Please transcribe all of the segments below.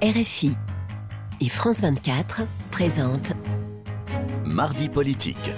RFI et France 24 présentent Mardi politique.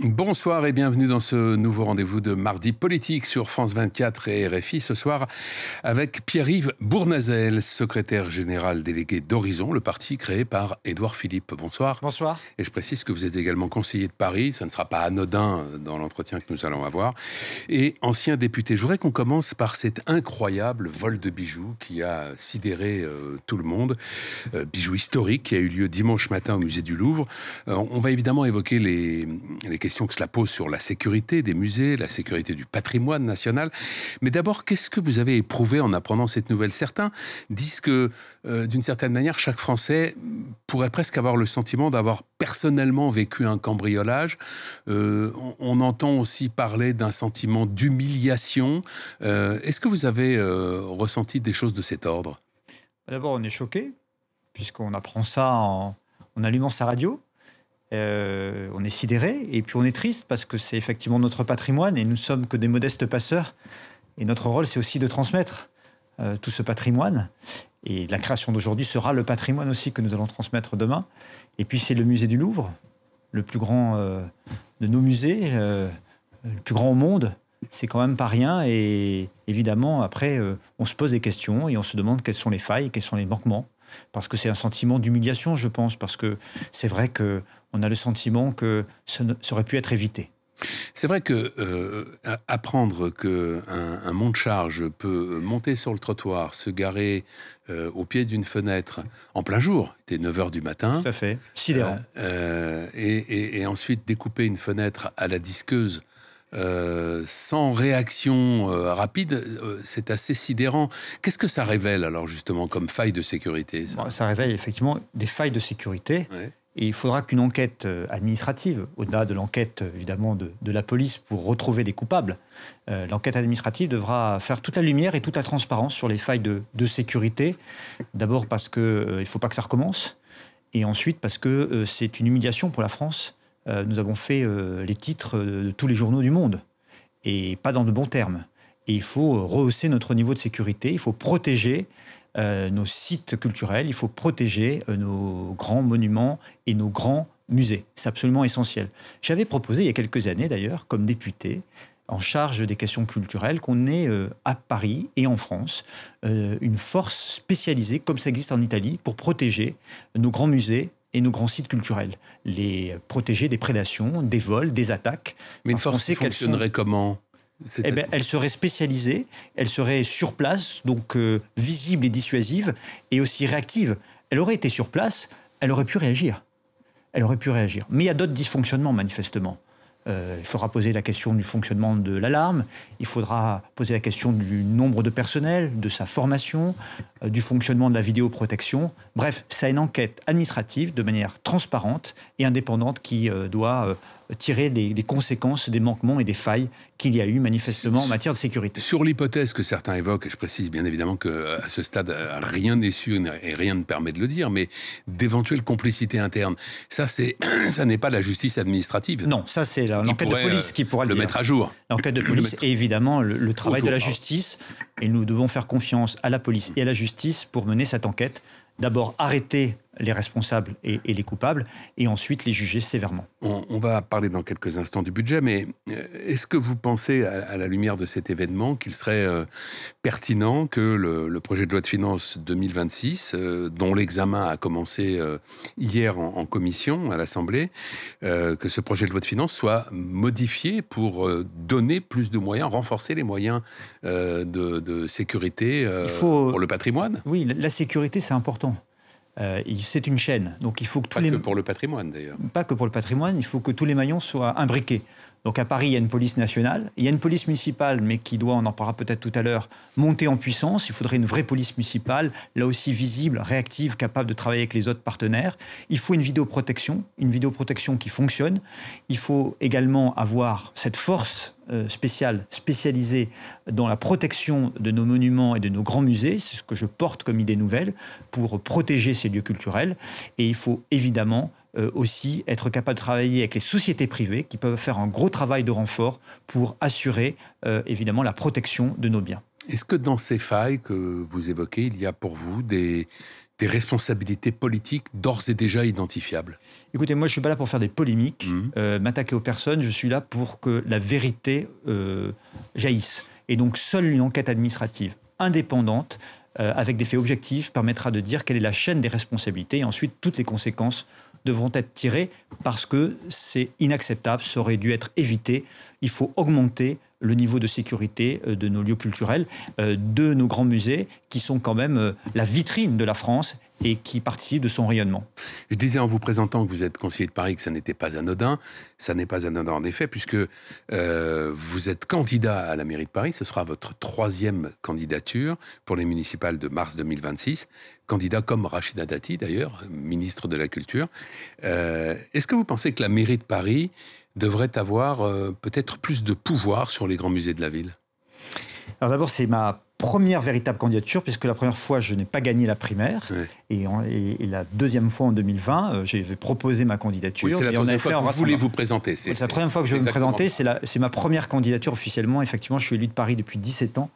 Bonsoir et bienvenue dans ce nouveau rendez-vous de Mardi politique sur France 24 et RFI. Ce soir avec Pierre-Yves Bournazel, secrétaire général délégué d'Horizon, le parti créé par Édouard Philippe. Bonsoir. Bonsoir. Et je précise que vous êtes également conseiller de Paris, ça ne sera pas anodin dans l'entretien que nous allons avoir, et ancien député. Je voudrais qu'on commence par cet incroyable vol de bijoux qui a sidéré tout le monde. Bijoux historique qui a eu lieu dimanche matin au musée du Louvre. On va évidemment évoquer les questions que cela pose sur la sécurité des musées, la sécurité du patrimoine national. Mais d'abord, qu'est-ce que vous avez éprouvé en apprenant cette nouvelle ? Certains disent que, d'une certaine manière, chaque Français pourrait presque avoir le sentiment d'avoir personnellement vécu un cambriolage. On entend aussi parler d'un sentiment d'humiliation. Est-ce que vous avez ressenti des choses de cet ordre ? D'abord, on est choqué, puisqu'on apprend ça en allumant sa radio. On est sidéré et puis on est triste parce que c'est effectivement notre patrimoine et nous sommes que des modestes passeurs et notre rôle c'est aussi de transmettre tout ce patrimoine et la création d'aujourd'hui sera le patrimoine aussi que nous allons transmettre demain. Et puis c'est le musée du Louvre, le plus grand de nos musées, le plus grand au monde. C'est quand même pas rien et évidemment après on se pose des questions et on se demande quelles sont les failles, quels sont les manquements. Parce que c'est un sentiment d'humiliation, je pense, parce que c'est vrai qu'on a le sentiment que ça aurait pu être évité. C'est vrai que apprendre qu'un monte-charge peut monter sur le trottoir, se garer au pied d'une fenêtre en plein jour, il était 9h du matin. Tout à fait, sidérant. Et ensuite découper une fenêtre à la disqueuse sans réaction rapide, c'est assez sidérant. Qu'est-ce que ça révèle alors justement comme faille de sécurité ça révèle effectivement des failles de sécurité. Ouais. Et il faudra qu'une enquête administrative, au-delà de l'enquête évidemment de la police pour retrouver des coupables, l'enquête administrative devra faire toute la lumière et toute la transparence sur les failles de sécurité. D'abord parce qu'il ne faut pas que ça recommence. Et ensuite parce que c'est une humiliation pour la France. Nous avons fait les titres de tous les journaux du monde, et pas dans de bons termes. Et il faut rehausser notre niveau de sécurité, il faut protéger nos sites culturels, il faut protéger nos grands monuments et nos grands musées. C'est absolument essentiel. J'avais proposé il y a quelques années d'ailleurs, comme député, en charge des questions culturelles, qu'on ait à Paris et en France une force spécialisée, comme ça existe en Italie, pour protéger nos grands musées et nos grands sites culturels, les protéger des prédations, des vols, des attaques. Mais une force qui fonctionnerait comment ? Elle serait spécialisée, elle serait sur place, donc visible et dissuasive, et aussi réactive. Elle aurait été sur place, elle aurait pu réagir. Mais il y a d'autres dysfonctionnements, manifestement. Il faudra poser la question du fonctionnement de l'alarme, il faudra poser la question du nombre de personnel, de sa formation, du fonctionnement de la vidéoprotection. Bref, c'est une enquête administrative de manière transparente et indépendante qui doit tirer les conséquences des manquements et des failles qu'il y a eu manifestement en matière de sécurité. Sur l'hypothèse que certains évoquent, et je précise bien évidemment qu'à ce stade, rien n'est sûr et rien ne permet de le dire, mais d'éventuelles complicités internes, ça n'est pas la justice administrative. Non, ça c'est l'enquête de police qui pourra le dire. Mettre à jour. L'enquête de police et évidemment le travail de la justice. Et nous devons faire confiance à la police et à la justice pour mener cette enquête. D'abord arrêter les responsables et les coupables, et ensuite les juger sévèrement. On va parler dans quelques instants du budget, mais est-ce que vous pensez, à la lumière de cet événement, qu'il serait pertinent que le projet de loi de finances 2026, dont l'examen a commencé hier en commission à l'Assemblée, que ce projet de loi de finances soit modifié pour donner plus de moyens, renforcer les moyens de sécurité pour le patrimoine ? Oui, la sécurité, c'est important. C'est une chaîne, donc il faut que Pas que pour le patrimoine d'ailleurs. Pas que pour le patrimoine, il faut que tous les maillons soient imbriqués. Donc à Paris, il y a une police nationale, il y a une police municipale, mais qui doit, on en parlera peut-être tout à l'heure, monter en puissance. Il faudrait une vraie police municipale, là aussi visible, réactive, capable de travailler avec les autres partenaires. Il faut une vidéoprotection qui fonctionne. Il faut également avoir cette force spécialisée dans la protection de nos monuments et de nos grands musées. C'est ce que je porte comme idée nouvelle pour protéger ces lieux culturels. Et il faut évidemment aussi être capable de travailler avec les sociétés privées qui peuvent faire un gros travail de renfort pour assurer évidemment la protection de nos biens. Est-ce que dans ces failles que vous évoquez, il y a pour vous des responsabilités politiques d'ores et déjà identifiables? Écoutez, moi je ne suis pas là pour faire des polémiques, m'attaquer aux personnes, je suis là pour que la vérité jaillisse. Et donc seule une enquête administrative indépendante, avec des faits objectifs, permettra de dire quelle est la chaîne des responsabilités et ensuite toutes les conséquences devront être tirées parce que c'est inacceptable, ça aurait dû être évité. Il faut augmenter le niveau de sécurité de nos lieux culturels, de nos grands musées, qui sont quand même la vitrine de la France et qui participent de son rayonnement. Je disais en vous présentant que vous êtes conseiller de Paris que ça n'était pas anodin. Ça n'est pas anodin en effet, puisque vous êtes candidat à la mairie de Paris. Ce sera votre 3e candidature pour les municipales de mars 2026. Candidat comme Rachida Dati, d'ailleurs, ministre de la Culture. Est-ce que vous pensez que la mairie de Paris devrait avoir peut-être plus de pouvoir sur les grands musées de la ville? Alors d'abord, c'est ma première véritable candidature, puisque la première fois, je n'ai pas gagné la primaire. Ouais. Et la deuxième fois, en 2020, j'ai proposé ma candidature. Oui, c'est la troisième fois que vous voulez vous présenter. C'est la troisième fois que je vais me présenter. C'est ma première candidature officiellement. Effectivement, je suis élu de Paris depuis 17 ans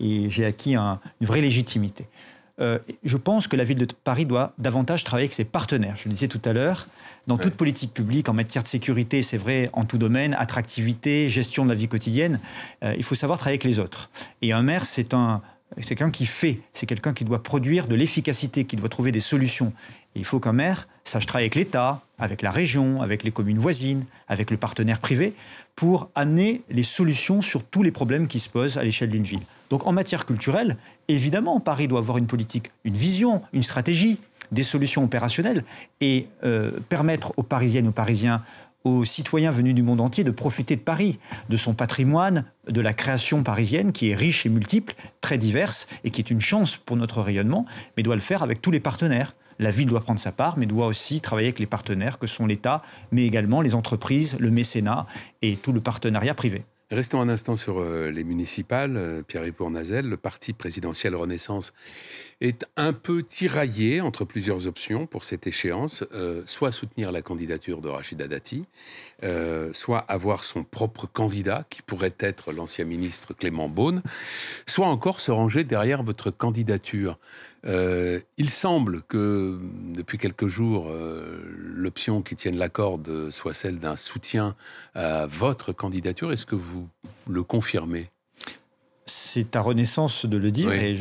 et j'ai acquis une vraie légitimité. Je pense que la ville de Paris doit davantage travailler avec ses partenaires. Je le disais tout à l'heure, dans toute politique publique, en matière de sécurité, c'est vrai, en tout domaine, attractivité, gestion de la vie quotidienne, il faut savoir travailler avec les autres. Et un maire, c'est quelqu'un qui fait, c'est quelqu'un qui doit produire de l'efficacité, qui doit trouver des solutions. Et il faut qu'un maire sache travailler avec l'État, avec la région, avec les communes voisines, avec le partenaire privé, pour amener les solutions sur tous les problèmes qui se posent à l'échelle d'une ville. Donc en matière culturelle, évidemment, Paris doit avoir une politique, une vision, une stratégie, des solutions opérationnelles et permettre aux Parisiennes, aux Parisiens, aux citoyens venus du monde entier de profiter de Paris, de son patrimoine, de la création parisienne qui est riche et multiple, très diverse et qui est une chance pour notre rayonnement, mais doit le faire avec tous les partenaires. La ville doit prendre sa part, mais doit aussi travailler avec les partenaires que sont l'État, mais également les entreprises, le mécénat et tout le partenariat privé. Restons un instant sur les municipales. Pierre-Yves Bournazel, le parti présidentiel Renaissance est un peu tiraillé entre plusieurs options pour cette échéance. Soit soutenir la candidature de Rachida Dati, soit avoir son propre candidat, qui pourrait être l'ancien ministre Clément Beaune, soit encore se ranger derrière votre candidature. Il semble que, depuis quelques jours, l'option qui tienne la corde soit celle d'un soutien à votre candidature. Est-ce que vous le confirmez ? C'est à Renaissance de le dire. Oui, et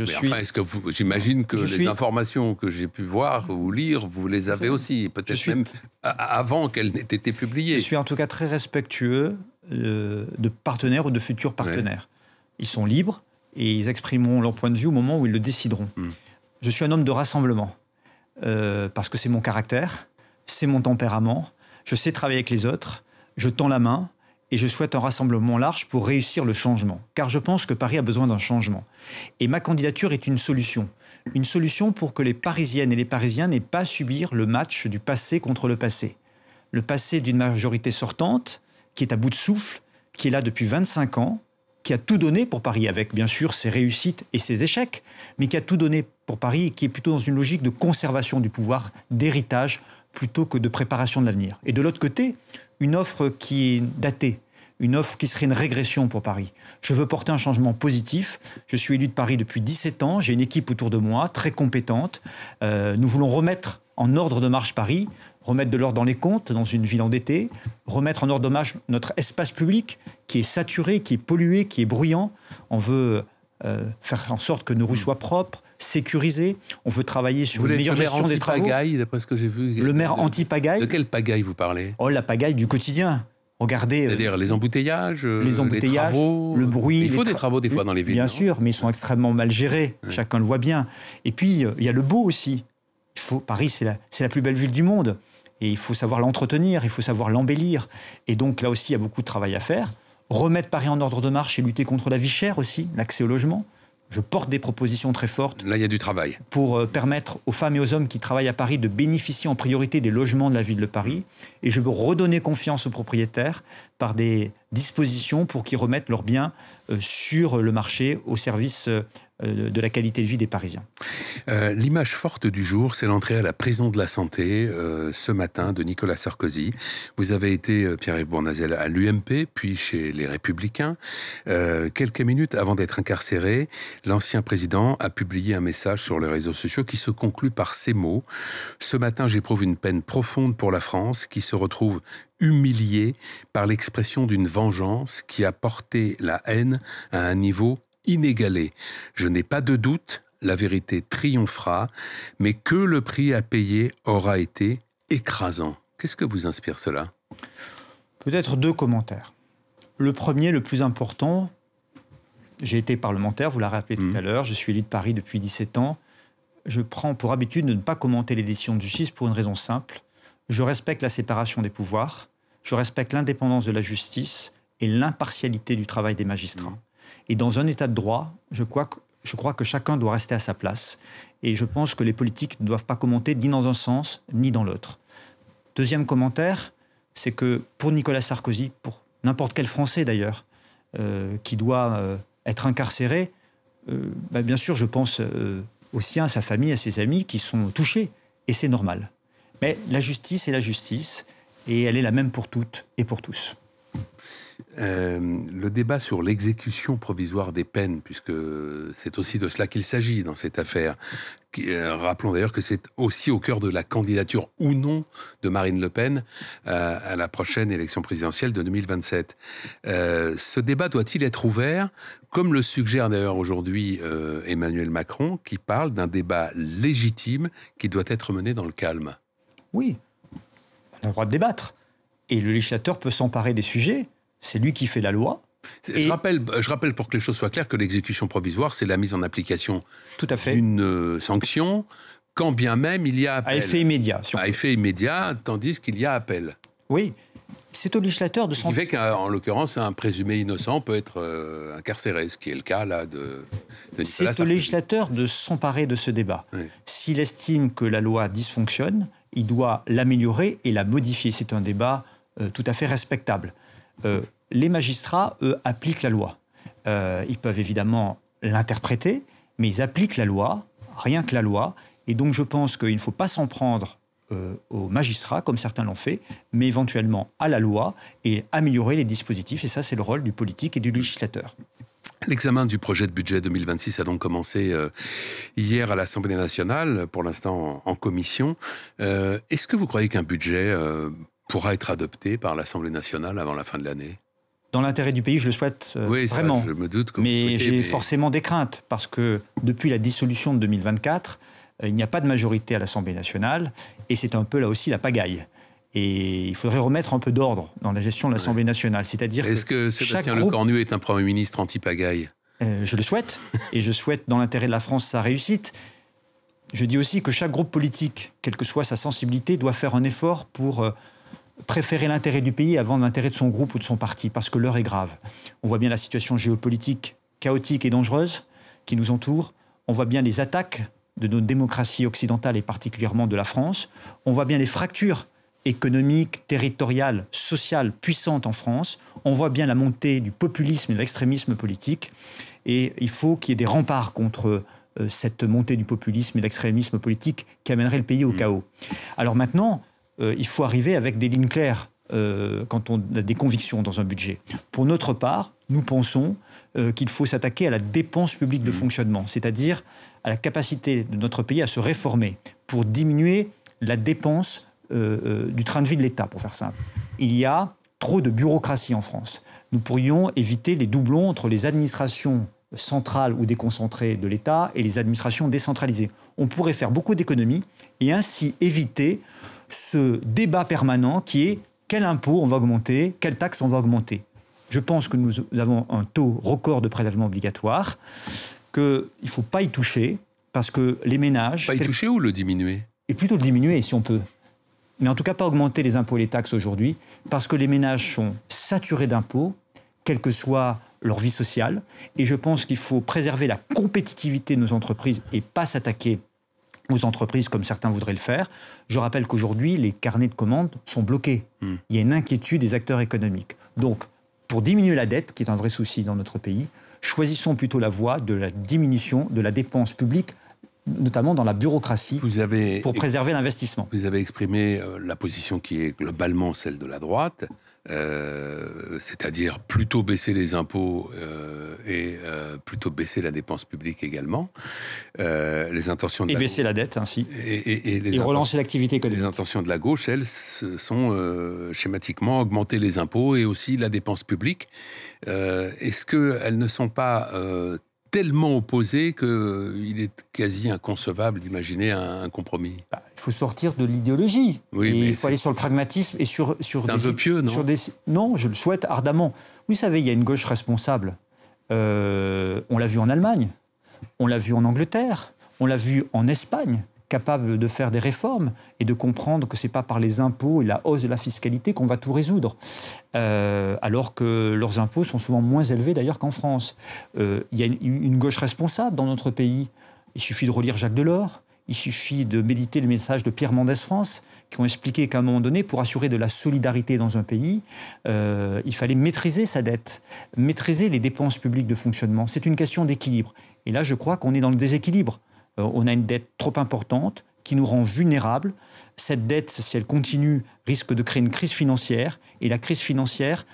j'imagine que les informations que j'ai pu voir ou lire, vous les avez aussi, peut-être même avant qu'elles n'aient été publiées. Je suis en tout cas très respectueux de partenaires ou de futurs partenaires. Ouais. Ils sont libres et ils exprimeront leur point de vue au moment où ils le décideront. Je suis un homme de rassemblement parce que c'est mon caractère, c'est mon tempérament. Je sais travailler avec les autres, je tends la main. Et je souhaite un rassemblement large pour réussir le changement. Car je pense que Paris a besoin d'un changement. Et ma candidature est une solution. Une solution pour que les Parisiennes et les Parisiens n'aient pas à subir le match du passé contre le passé. Le passé d'une majorité sortante, qui est à bout de souffle, qui est là depuis 25 ans, qui a tout donné pour Paris, avec bien sûr ses réussites et ses échecs, mais qui a tout donné pour Paris et qui est plutôt dans une logique de conservation du pouvoir, d'héritage, plutôt que de préparation de l'avenir. Et de l'autre côté, une offre qui est datée, une offre qui serait une régression pour Paris. Je veux porter un changement positif. Je suis élu de Paris depuis 17 ans. J'ai une équipe autour de moi, très compétente. Nous voulons remettre en ordre de marche Paris, remettre de l'ordre dans les comptes, dans une ville endettée, remettre en ordre de marche notre espace public, qui est saturé, qui est pollué, qui est bruyant. On veut faire en sorte que nos rues soient propres, sécurisées. On veut travailler sur une meilleure gestion des travaux. Le maire anti-pagaille, d'après ce que j'ai vu. Le maire anti-pagaille. De quelle pagaille vous parlez ? Oh, la pagaille du quotidien. Regardez. C'est-à-dire les embouteillages, les travaux. Le bruit. Il faut des travaux des fois dans les villes. Bien sûr, mais ils sont extrêmement mal gérés. Ouais. Chacun le voit bien. Et puis, il y a le beau aussi. Paris, c'est la plus belle ville du monde. Et il faut savoir l'entretenir, il faut savoir l'embellir. Et donc là aussi, il y a beaucoup de travail à faire. Remettre Paris en ordre de marche et lutter contre la vie chère aussi, l'accès au logement. Je porte des propositions très fortes. Là, il y a du travail. Pour permettre aux femmes et aux hommes qui travaillent à Paris de bénéficier en priorité des logements de la ville de Paris. Et je veux redonner confiance aux propriétaires par des dispositions pour qu'ils remettent leurs biens sur le marché au service de la qualité de vie des Parisiens. L'image forte du jour, c'est l'entrée à la prison de la Santé ce matin de Nicolas Sarkozy. Vous avez été, Pierre-Yves Bournazel, à l'UMP, puis chez les Républicains. Quelques minutes avant d'être incarcéré, l'ancien président a publié un message sur les réseaux sociaux qui se conclut par ces mots. « Ce matin, j'éprouve une peine profonde pour la France qui se retrouve humiliée par l'expression d'une vengeance qui a porté la haine à un niveau inégalé. Je n'ai pas de doute, la vérité triomphera, mais que le prix à payer aura été écrasant. » Qu'est-ce que vous inspire cela ? Peut-être 2 commentaires. Le premier, le plus important, j'ai été parlementaire, vous l'avez rappelé tout à l'heure, je suis élu de Paris depuis 17 ans. Je prends pour habitude de ne pas commenter les décisions de justice pour une raison simple. Je respecte la séparation des pouvoirs, je respecte l'indépendance de la justice et l'impartialité du travail des magistrats. Et dans un état de droit, je crois que chacun doit rester à sa place. Et je pense que les politiques ne doivent pas commenter ni dans un sens, ni dans l'autre. Deuxième commentaire, c'est que pour Nicolas Sarkozy, pour n'importe quel Français d'ailleurs, qui doit être incarcéré, bien sûr, je pense aux siens, à sa famille, à ses amis qui sont touchés. Et c'est normal. Mais la justice est la justice, et elle est la même pour toutes et pour tous. Le débat sur l'exécution provisoire des peines, puisque c'est aussi de cela qu'il s'agit dans cette affaire. Rappelons d'ailleurs que c'est aussi au cœur de la candidature ou non de Marine Le Pen à la prochaine élection présidentielle de 2027. Ce débat doit-il être ouvert, comme le suggère d'ailleurs aujourd'hui Emmanuel Macron, qui parle d'un débat légitime qui doit être mené dans le calme? Oui, on a le droit de débattre. Et le législateur peut s'emparer des sujets. C'est lui qui fait la loi. Je rappelle pour que les choses soient claires que l'exécution provisoire, c'est la mise en application d'une sanction, quand bien même il y a appel. À effet immédiat. À effet immédiat, tandis qu'il y a appel. Oui, c'est au législateur de s'en... Ce qui fait qu'en l'occurrence, un présumé innocent peut être incarcéré, ce qui est le cas là de Nicolas Sarkozy. C'est au législateur de s'emparer de ce débat. Oui. S'il estime que la loi dysfonctionne, il doit l'améliorer et la modifier. C'est un débat tout à fait respectable. Les magistrats, eux, appliquent la loi. Ils peuvent évidemment l'interpréter, mais ils appliquent la loi, rien que la loi. Et donc je pense qu'il ne faut pas s'en prendre aux magistrats, comme certains l'ont fait, mais éventuellement à la loi et améliorer les dispositifs. Et ça, c'est le rôle du politique et du législateur. L'examen du projet de budget 2026 a donc commencé hier à l'Assemblée nationale, pour l'instant en commission. Est-ce que vous croyez qu'un budget pourra être adopté par l'Assemblée nationale avant la fin de l'année? Dans l'intérêt du pays, je le souhaite oui, vraiment. Ça, je me doute que mais j'ai forcément des craintes, parce que depuis la dissolution de 2024, il n'y a pas de majorité à l'Assemblée nationale, et c'est un peu là aussi la pagaille. Et il faudrait remettre un peu d'ordre dans la gestion de l'Assemblée nationale. C'est-à-dire Est-ce que Sébastien Lecornu est un Premier ministre anti-pagaille? Je le souhaite, et je souhaite dans l'intérêt de la France sa réussite. Je dis aussi que chaque groupe politique, quelle que soit sa sensibilité, doit faire un effort pour préférer l'intérêt du pays avant l'intérêt de son groupe ou de son parti, parce que l'heure est grave. On voit bien la situation géopolitique chaotique et dangereuse qui nous entoure. On voit bien les attaques de nos démocraties occidentales et particulièrement de la France. On voit bien les fractures économiques, territoriales, sociales puissantes en France. On voit bien la montée du populisme et de l'extrémisme politique. Et il faut qu'il y ait des remparts contre cette montée du populisme et de l'extrémisme politique qui amènerait le pays au chaos. Alors maintenant, il faut arriver avec des lignes claires quand on a des convictions dans un budget. Pour notre part, nous pensons qu'il faut s'attaquer à la dépense publique de fonctionnement, c'est-à-dire à la capacité de notre pays à se réformer pour diminuer la dépense du train de vie de l'État, pour faire simple. Il y a trop de bureaucratie en France. Nous pourrions éviter les doublons entre les administrations centrales ou déconcentrées de l'État et les administrations décentralisées. On pourrait faire beaucoup d'économies et ainsi éviter ce débat permanent qui est quel impôt on va augmenter, quelle taxe on va augmenter. Je pense que nous avons un taux record de prélèvements obligatoires, qu'il ne faut pas y toucher, parce que les ménages... Pas y toucher ou le diminuer? Et plutôt le diminuer, si on peut. mais en tout cas pas augmenter les impôts et les taxes aujourd'hui, parce que les ménages sont saturés d'impôts, quelle que soit leur vie sociale. Et je pense qu'il faut préserver la compétitivité de nos entreprises et pas s'attaquer aux entreprises comme certains voudraient le faire. Je rappelle qu'aujourd'hui, les carnets de commandes sont bloqués. Il y a une inquiétude des acteurs économiques. Donc, pour diminuer la dette, qui est un vrai souci dans notre pays, choisissons plutôt la voie de la diminution de la dépense publique, notamment dans la bureaucratie, pour préserver l'investissement. Vous avez exprimé la position qui est globalement celle de la droite, c'est-à-dire plutôt baisser les impôts et plutôt baisser la dépense publique également. Les intentions de et baisser la dette ainsi. Et relancer l'activité économique. Les intentions de la gauche, elles, sont schématiquement augmenter les impôts et aussi la dépense publique. Est-ce qu'elles ne sont pas tellement opposés qu'il est quasi inconcevable d'imaginer un compromis? Il faut sortir de l'idéologie. Oui, et il faut aller sur le pragmatisme et sur c'est un vœu pieux, non? Non, je le souhaite ardemment. Vous savez, il y a une gauche responsable. On l'a vu en Allemagne, on l'a vu en Angleterre, on l'a vu en Espagne, capable de faire des réformes et de comprendre que ce n'est pas par les impôts et la hausse de la fiscalité qu'on va tout résoudre. Alors que leurs impôts sont souvent moins élevés d'ailleurs qu'en France. Il y a une gauche responsable dans notre pays. Il suffit de relire Jacques Delors, il suffit de méditer le message de Pierre Mendès France, qui ont expliqué qu'à un moment donné, pour assurer de la solidarité dans un pays, il fallait maîtriser sa dette, maîtriser les dépenses publiques de fonctionnement. C'est une question d'équilibre. Et là, je crois qu'on est dans le déséquilibre. On a une dette trop importante qui nous rend vulnérables. Cette dette, si elle continue, risque de créer une crise financière. Et la crise financière,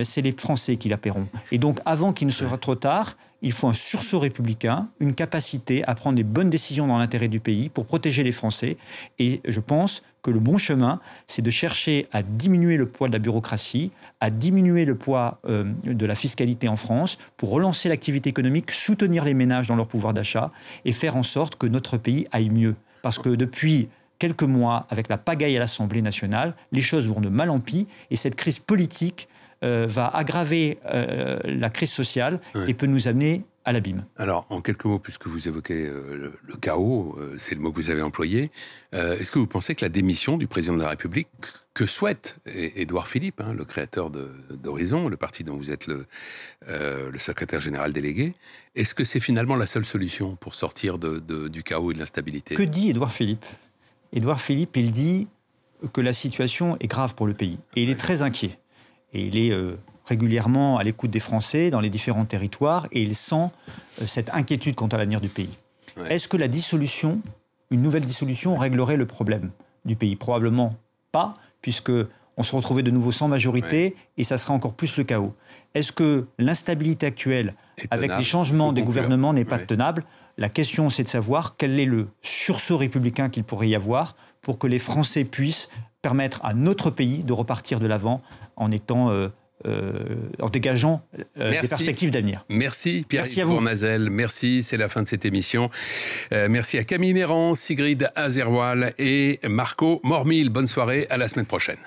c'est les Français qui la paieront. Et donc, avant qu'il ne soit trop tard, il faut un sursaut républicain, une capacité à prendre des bonnes décisions dans l'intérêt du pays pour protéger les Français. Et je pense que le bon chemin, c'est de chercher à diminuer le poids de la bureaucratie, à diminuer le poids de la fiscalité en France pour relancer l'activité économique, soutenir les ménages dans leur pouvoir d'achat et faire en sorte que notre pays aille mieux. Parce que depuis quelques mois, avec la pagaille à l'Assemblée nationale, les choses vont de mal en pis et cette crise politique va aggraver la crise sociale et peut nous amener à l'abîme. Alors, en quelques mots, puisque vous évoquez le chaos, c'est le mot que vous avez employé, est-ce que vous pensez que la démission du président de la République, que souhaite Édouard Philippe, le créateur d'Horizon, le parti dont vous êtes le secrétaire général délégué, est-ce que c'est finalement la seule solution pour sortir du chaos et de l'instabilité? Que dit Édouard Philippe? Édouard Philippe, il dit que la situation est grave pour le pays. Et il est très inquiet. Et il est régulièrement à l'écoute des Français dans les différents territoires et il sent cette inquiétude quant à l'avenir du pays. Ouais. Est-ce que la dissolution, une nouvelle dissolution, réglerait le problème du pays? Probablement pas, puisqu'on se retrouvait de nouveau sans majorité et ça sera encore plus le chaos. Est-ce que l'instabilité actuelle, avec les changements des gouvernements, n'est pas tenable? La question, c'est de savoir quel est le sursaut républicain qu'il pourrait y avoir pour que les Français puissent permettre à notre pays de repartir de l'avant en dégageant des perspectives d'avenir. Merci Pierre-Yves Bournazel. Merci, c'est la fin de cette émission. Merci à Camille Néran, Sigrid Azerwal et Marco Mormil. Bonne soirée, à la semaine prochaine.